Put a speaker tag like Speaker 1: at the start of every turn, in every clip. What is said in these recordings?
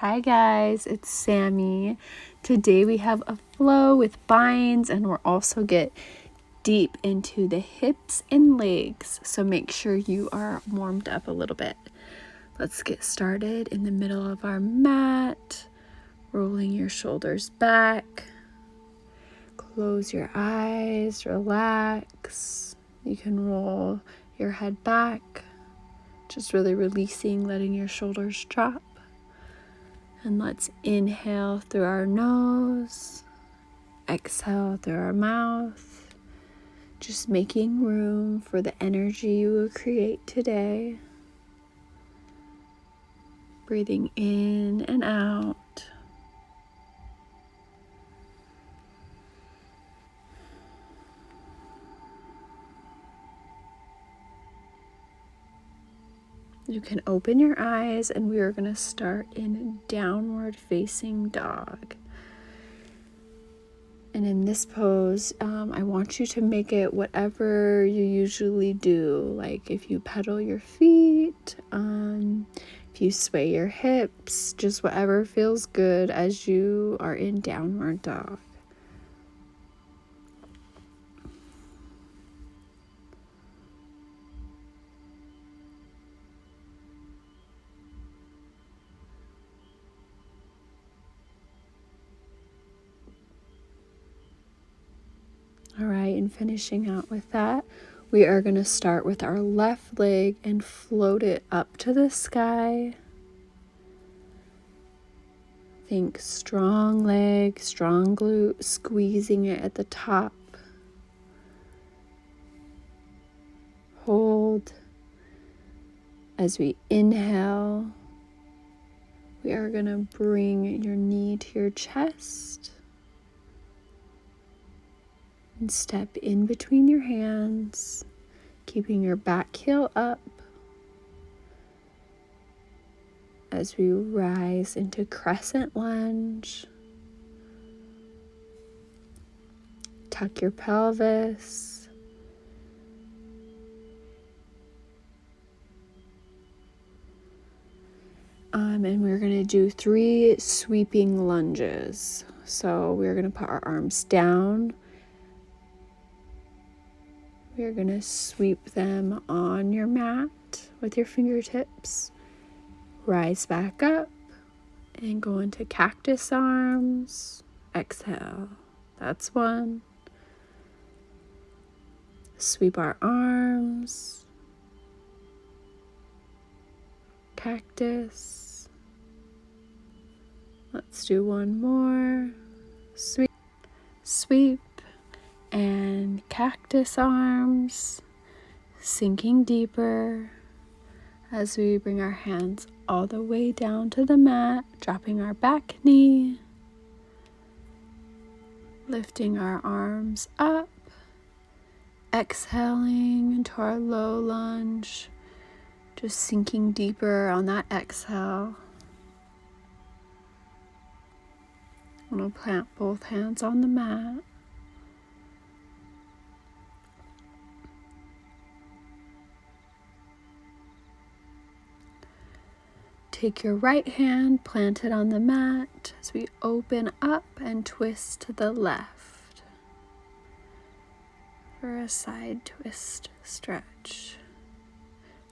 Speaker 1: Hi guys, it's Sammy. Today we have a flow with binds and we'll also get deep into the hips and legs. So make sure you are warmed up a little bit. Let's get started in the middle of our mat, rolling your shoulders back. Close your eyes, relax. You can roll your head back, just really releasing, letting your shoulders drop. And let's inhale through our nose, exhale through our mouth, just making room for the energy you will create today. Breathing in and out. You can open your eyes and we are going to start in downward facing dog. And in this pose, I want you to make it whatever you usually do. Like if you pedal your feet, if you sway your hips, just whatever feels good as you are in downward dog. All right, and finishing out with that, we are going to start with our left leg and float it up to the sky. Think strong leg, strong glute, squeezing it at the top. Hold. As we inhale, we are going to bring your knee to your chest. And step in between your hands, keeping your back heel up as we rise into crescent lunge. Tuck your pelvis. And we're going to do 3 sweeping lunges. So we're going to put our arms down. We're going to sweep them on your mat with your fingertips. Rise back up and go into cactus arms. Exhale. That's 1. Sweep our arms. Cactus. Let's do 1 more. Sweep. Sweep. And cactus arms, sinking deeper as we bring our hands all the way down to the mat, dropping our back knee, lifting our arms up, exhaling into our low lunge, just sinking deeper on that exhale. I'm going to plant both hands on the mat. Take your right hand, plant it on the mat as we open up and twist to the left for a side twist stretch.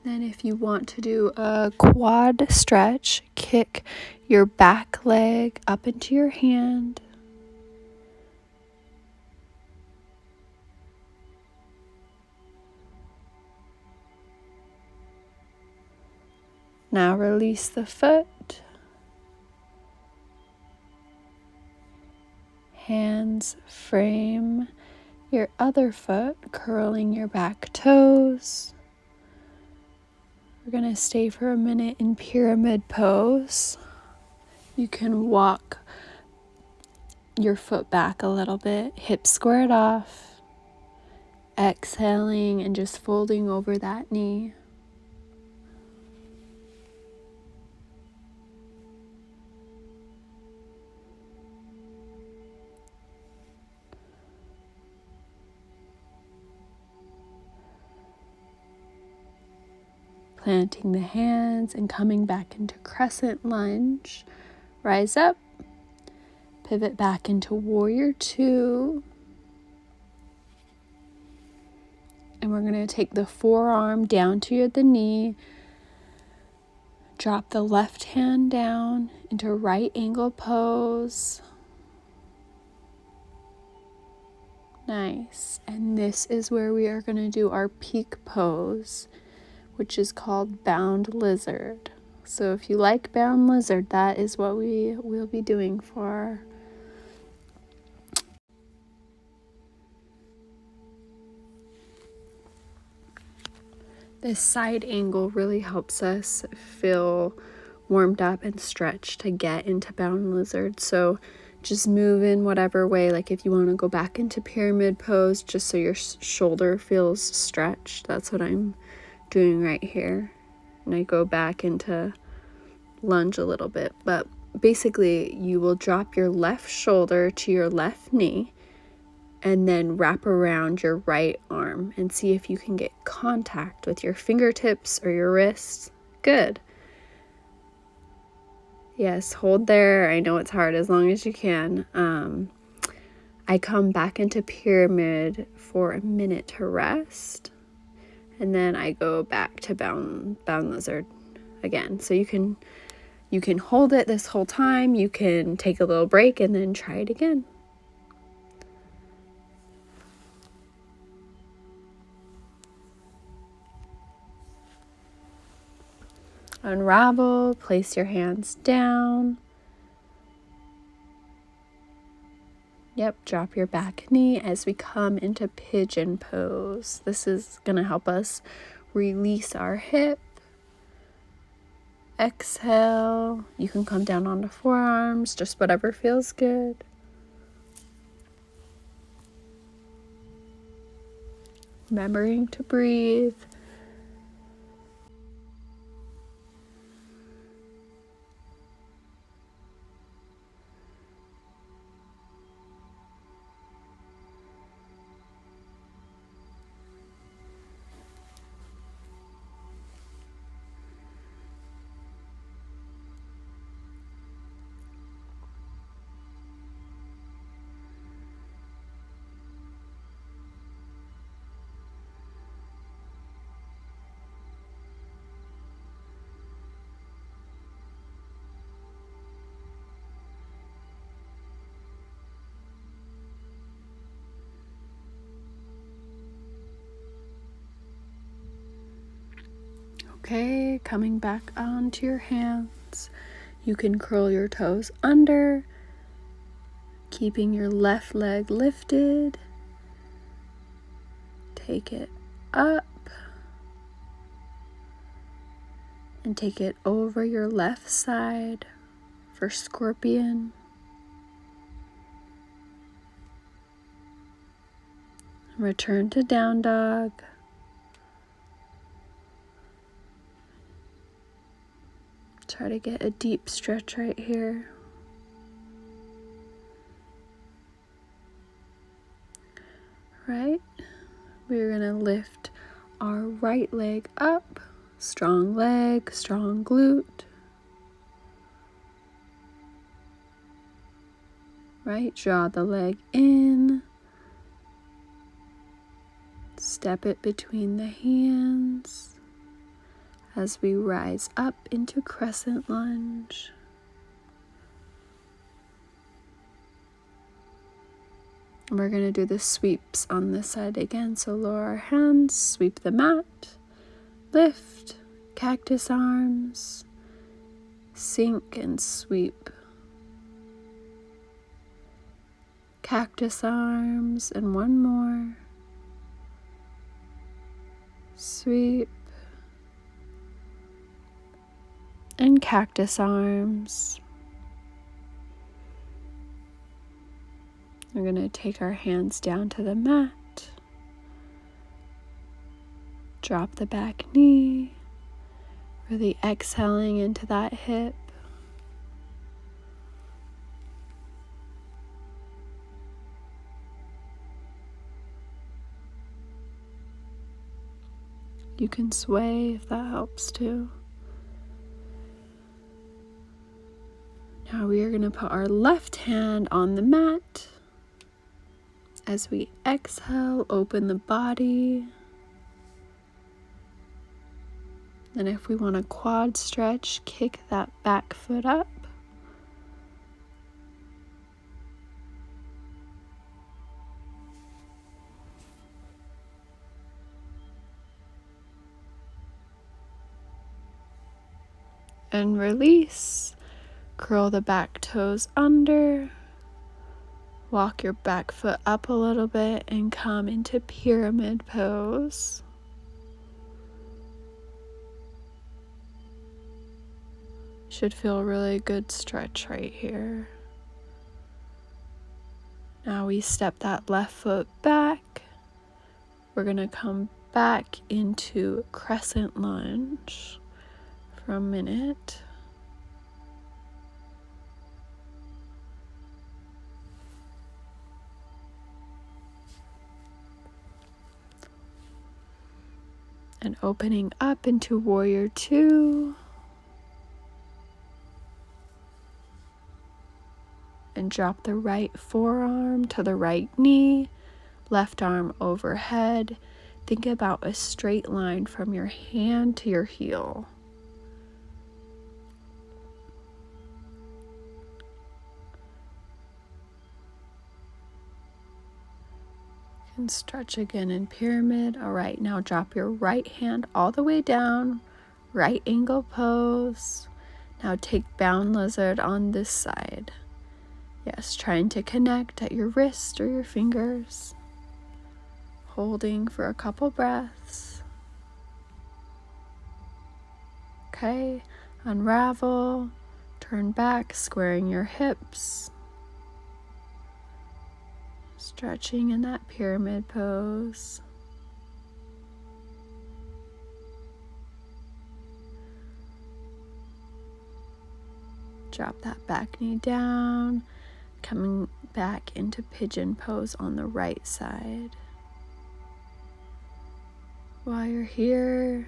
Speaker 1: Then if you want to do a quad stretch, kick your back leg up into your hand. Now release the foot. Hands frame your other foot, curling your back toes. We're going to stay for a minute in pyramid pose. You can walk your foot back a little bit, hips squared off, exhaling and just folding over that knee. Planting the hands and coming back into crescent lunge. rise up, pivot back into warrior two. And we're going to take the forearm down to the knee. Drop the left hand down into right angle pose. Nice. And this is where we are going to do our peak pose, which is called bound lizard. So if you like bound lizard, that is what we will be doing for this side angle. Really helps us feel warmed up and stretched to get into bound lizard. So just move in whatever way, like if you want to go back into pyramid pose just so your shoulder feels stretched. That's what I'm doing right here. And I go back into lunge a little bit, but basically you will drop your left shoulder to your left knee and then wrap around your right arm and see if you can get contact with your fingertips or your wrists. Good. Yes, hold there. I know it's hard, as long as you can. I come back into pyramid for a minute to rest, and then I go back to bound lizard again. So you can hold it this whole time. You can take a little break and then try it again. Unravel, place your hands down. Yep, drop your back knee as we come into pigeon pose. This is going to help us release our hip. Exhale. You can come down onto forearms, just whatever feels good. Remembering to breathe. Okay, coming back onto your hands. You can curl your toes under, keeping your left leg lifted. Take it up and take it over your left side for scorpion. Return to down dog. Try to get a deep stretch right here. Right? We're going to lift our right leg up. Strong leg, strong glute. Right? Draw the leg in. Step it between the hands as we rise up into crescent lunge. And we're going to do the sweeps on this side again. So lower our hands, sweep the mat, lift, cactus arms, sink and sweep. Cactus arms, and one more. Sweep. And cactus arms. We're going to take our hands down to the mat. Drop the back knee. Really exhaling into that hip. You can sway if that helps too. Now we are going to put our left hand on the mat. As we exhale, open the body. And if we want a quad stretch, kick that back foot up. And release. Curl the back toes under. Walk your back foot up a little bit and come into pyramid pose. Should feel a really good stretch right here. Now we step that left foot back. We're going to come back into crescent lunge for a minute. And opening up into warrior 2. And drop the right forearm to the right knee, left arm overhead. Think about a straight line from your hand to your heel. And stretch again in pyramid. All right, now drop your right hand all the way down, right angle pose. Now take bound lizard on this side. Yes, trying to connect at your wrist or your fingers. Holding for a couple breaths. Okay, unravel, turn back, squaring your hips. Stretching in that pyramid pose. Drop that back knee down. Coming back into pigeon pose on the right side. While you're here,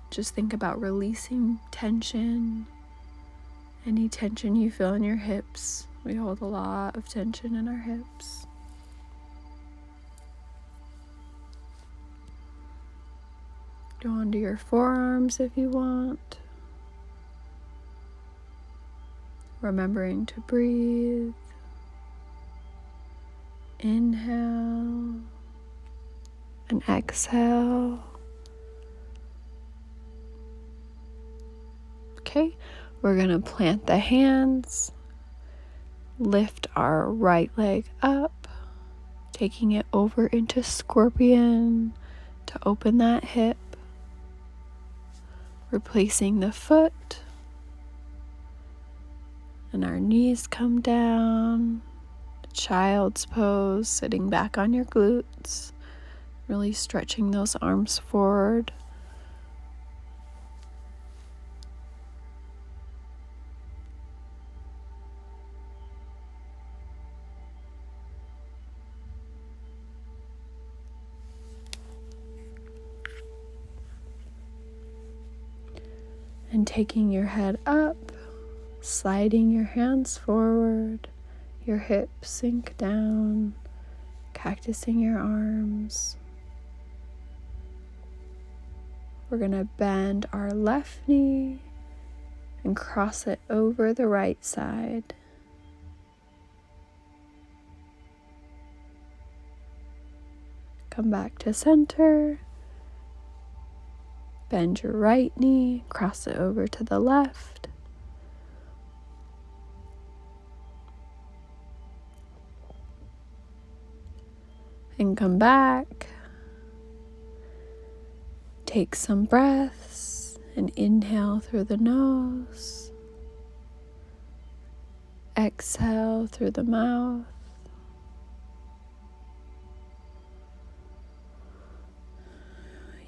Speaker 1: just think about releasing tension. Any tension you feel in your hips. We hold a lot of tension in our hips. Go onto your forearms if you want. Remembering to breathe. Inhale and exhale. Okay, we're going to plant the hands, lift our right leg up, taking it over into scorpion to open that hip, replacing the foot, and our knees come down. Child's pose, sitting back on your glutes, really stretching those arms forward. And taking your head up, sliding your hands forward. Your hips sink down, cactusing your arms. We're going to bend our left knee and cross it over the right side. Come back to center. Bend your right knee, cross it over to the left. And come back. Take some breaths and inhale through the nose. Exhale through the mouth.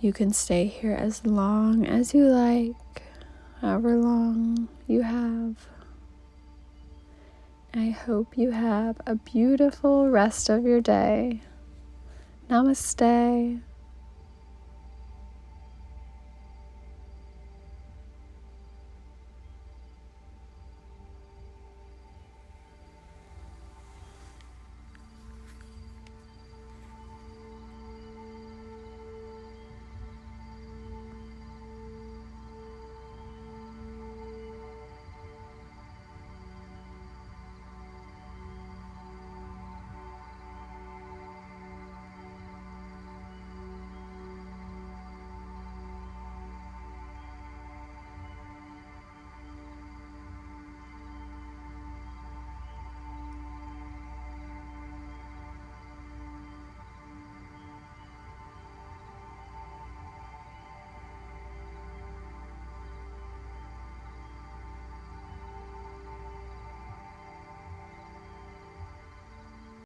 Speaker 1: You can stay here as long as you like, however long you have. I hope you have a beautiful rest of your day. Namaste.